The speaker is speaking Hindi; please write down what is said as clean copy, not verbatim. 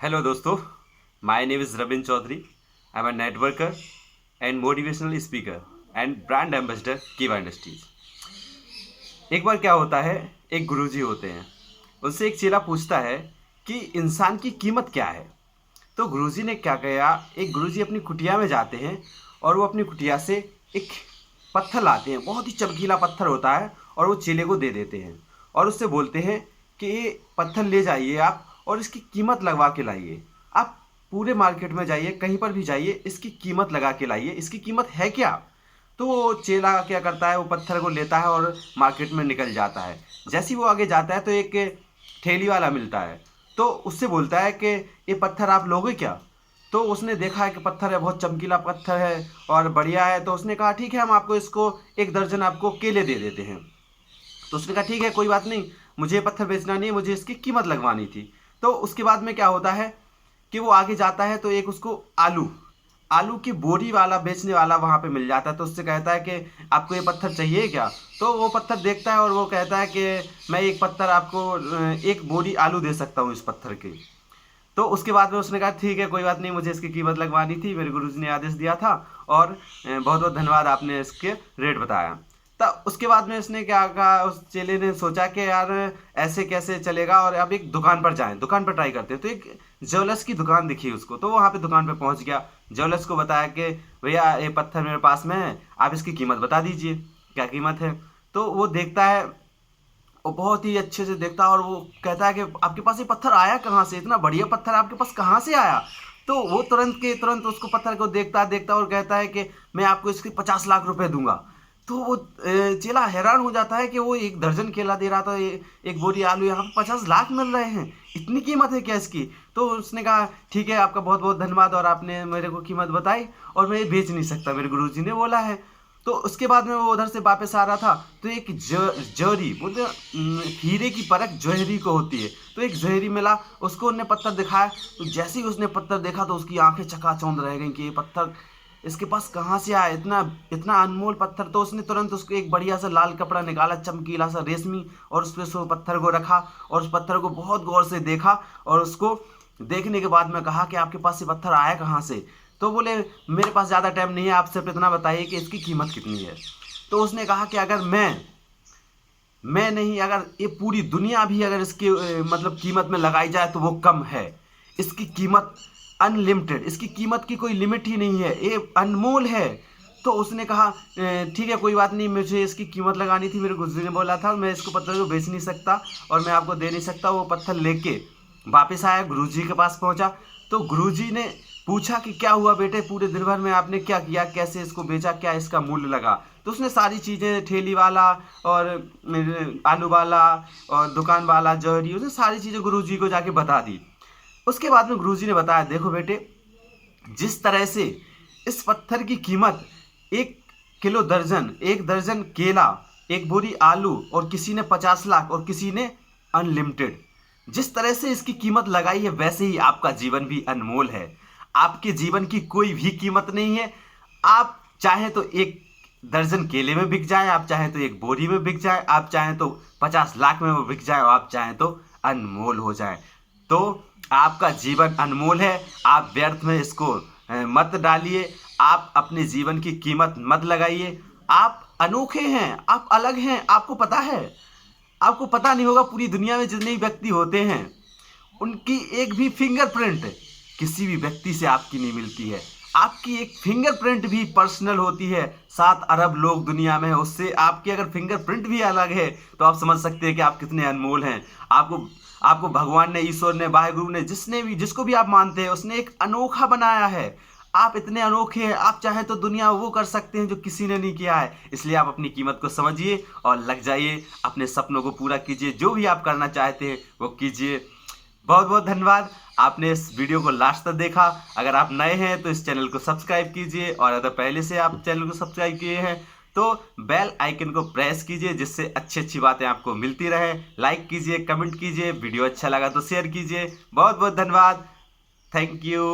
हेलो दोस्तों, my name is Ravindra Chaudhary. I am a networker and motivational speaker and brand ambassador Keeva industries. एक बार क्या होता है, एक गुरुजी होते हैं, उनसे एक चेला पूछता है कि इंसान की कीमत क्या है। तो गुरुजी ने क्या किया, एक गुरुजी अपनी कुटिया में जाते हैं और वो अपनी कुटिया से एक पत्थर लाते हैं, बहुत ही चमकीला पत्थर होता है, और वो चेले को दे देते हैं और उससे बोलते हैं कि ये पत्थर ले जाइए आप और इसकी कीमत लगवा के लाइए। आप पूरे मार्केट में जाइए, कहीं पर भी जाइए, इसकी कीमत लगा के लाइए। इसकी कीमत है क्या? तो वो चेला क्या करता है, वो पत्थर को लेता है और मार्केट में निकल जाता है। जैसे ही वो आगे जाता है तो एक ठेली वाला मिलता है, तो उससे बोलता है कि ये पत्थर आप लोगे क्या? तो उसने देखा है कि पत्थर है, बहुत चमकीला पत्थर है और बढ़िया है, तो उसने कहा ठीक है, हम आपको इसको 1 दर्जन आपको केले दे देते हैं। तो उसने कहा ठीक है, कोई बात नहीं, मुझे ये पत्थर बेचना नहीं है, मुझे इसकी कीमत लगवानी थी। तो उसके बाद में क्या होता है कि वो आगे जाता है तो एक उसको आलू आलू की बोरी वाला बेचने वाला वहाँ पे मिल जाता है। तो उससे कहता है कि आपको ये पत्थर चाहिए क्या? तो वो पत्थर देखता है और वो कहता है कि मैं एक पत्थर आपको 1 बोरी आलू दे सकता हूँ इस पत्थर की। तो उसके बाद में उसने कहा ठीक है, कोई बात नहीं, मुझे इसकी कीमत लगवानी थी, मेरे गुरुजी ने आदेश दिया था और बहुत बहुत धन्यवाद, आपने इसके रेट बताया। तब उसके बाद में उसने क्या कहा, उस चेले ने सोचा कि यार ऐसे कैसे चलेगा, और अब एक दुकान पर जाएं, दुकान पर ट्राई करते हैं। तो एक ज्वेलर्स की दुकान दिखी उसको, तो वो वहाँ पे दुकान पे पहुँच गया। ज्वेलर्स को बताया कि भैया ये पत्थर मेरे पास में है, आप इसकी कीमत बता दीजिए, क्या कीमत है। तो वो देखता है, वो बहुत ही अच्छे से देखता है और वो कहता है कि आपके पास ये पत्थर आया कहाँ से, इतना बढ़िया पत्थर आपके पास कहाँ से आया? तो वो तुरंत के तुरंत उसको पत्थर को देखता और कहता है कि मैं आपको इसके 50 लाख रुपए दूंगा। तो वो चेला हैरान हो जाता है कि वो 1 दर्जन केला दे रहा था, 1 बोरी आलू, यहाँ पे 50 लाख मिल रहे हैं, इतनी कीमत है क्या इसकी? तो उसने कहा ठीक है, आपका बहुत बहुत धन्यवाद, और आपने मेरे को कीमत बताई और मैं ये बेच नहीं सकता, मेरे गुरुजी ने बोला है। तो उसके बाद में वो उधर से वापस आ रहा था, तो एक जौहरी बोलते हैं, हीरे की परख जौहरी को होती है। तो एक जौहरी मिला, उसको उन्हें पत्थर दिखाया। तो जैसे ही उसने पत्थर देखा तो उसकी आंखें चकाचौंध रह गई कि ये पत्थर इसके पास कहाँ से आया, इतना इतना अनमोल पत्थर। तो उसने तुरंत उसको एक बढ़िया सा लाल कपड़ा निकाला, चमकीला सा रेशमी, और उस पर उस पत्थर को रखा और उस पत्थर को बहुत गौर से देखा, और उसको देखने के बाद में कहा कि आपके पास ये पत्थर आया कहाँ से? तो बोले मेरे पास ज़्यादा टाइम नहीं है, आप सिर्फ इतना बताइए कि इसकी कीमत कितनी है। तो उसने कहा कि अगर मैं नहीं, अगर ये पूरी दुनिया भी अगर इसकी मतलब कीमत में लगाई जाए तो वो कम है। इसकी कीमत अनलिमिटेड, इसकी कीमत की कोई लिमिट ही नहीं है, ये अनमोल है। तो उसने कहा ठीक है, कोई बात नहीं, मुझे इसकी कीमत लगानी थी, मेरे गुरुजी ने बोला था, मैं इसको पत्थर को बेच नहीं सकता और मैं आपको दे नहीं सकता। वो पत्थर लेके वापस आया, गुरुजी के पास पहुंचा। तो गुरुजी ने पूछा कि क्या हुआ बेटे, पूरे दिन भर में आपने क्या किया, कैसे इसको बेचा, क्या इसका मूल्य लगा? तो उसने सारी चीज़ें, ठेली वाला और आलू वाला और दुकान वाला जौहरी, उसने सारी चीज़ें गुरुजी को जाके बता दी। उसके बाद में गुरुजी ने बताया देखो बेटे, जिस तरह से इस पत्थर की कीमत 1 किलो दर्जन, 1 दर्जन केला, 1 बोरी आलू, और किसी ने 50 लाख और किसी ने अनलिमिटेड, जिस तरह से इसकी कीमत लगाई है, वैसे ही आपका जीवन भी अनमोल है। आपके जीवन की कोई भी कीमत नहीं है। आप चाहे तो 1 दर्जन केले में बिक जाए, आप चाहे तो 1 बोरी में बिक जाए, आप चाहें तो 50 लाख में वो बिक जाए, और आप चाहें तो अनमोल हो जाए। तो आपका जीवन अनमोल है, आप व्यर्थ में इसको मत डालिए। आप अपने जीवन की कीमत मत लगाइए। आप अनोखे हैं, आप अलग हैं, आपको पता है। आपको पता नहीं होगा, पूरी दुनिया में जितने भी व्यक्ति होते हैं, उनकी एक भी फिंगरप्रिंट किसी भी व्यक्ति से आपकी नहीं मिलती है। आपकी एक फिंगरप्रिंट भी पर्सनल होती है। 7 अरब लोग दुनिया में है, उससे आपकी अगर फिंगरप्रिंट भी अलग है तो आप समझ सकते हैं कि आप कितने अनमोल हैं। आपको आपको भगवान ने, ईश्वर ने, वाहेगुरु ने, जिसने भी, जिसको भी आप मानते हैं, उसने एक अनोखा बनाया है। आप इतने अनोखे हैं, आप चाहे तो दुनिया वो कर सकते हैं जो किसी ने नहीं किया है। इसलिए आप अपनी कीमत को समझिए और लग जाइए, अपने सपनों को पूरा कीजिए, जो भी आप करना चाहते हैं वो कीजिए। बहुत बहुत धन्यवाद, आपने इस वीडियो को लास्ट तक देखा। अगर आप नए हैं तो इस चैनल को सब्सक्राइब कीजिए, और अगर पहले से आप चैनल को सब्सक्राइब किए हैं तो बेल आइकन को प्रेस कीजिए, जिससे अच्छी अच्छी बातें आपको मिलती रहे। लाइक कीजिए, कमेंट कीजिए, वीडियो अच्छा लगा तो शेयर कीजिए। बहुत बहुत धन्यवाद, थैंक यू।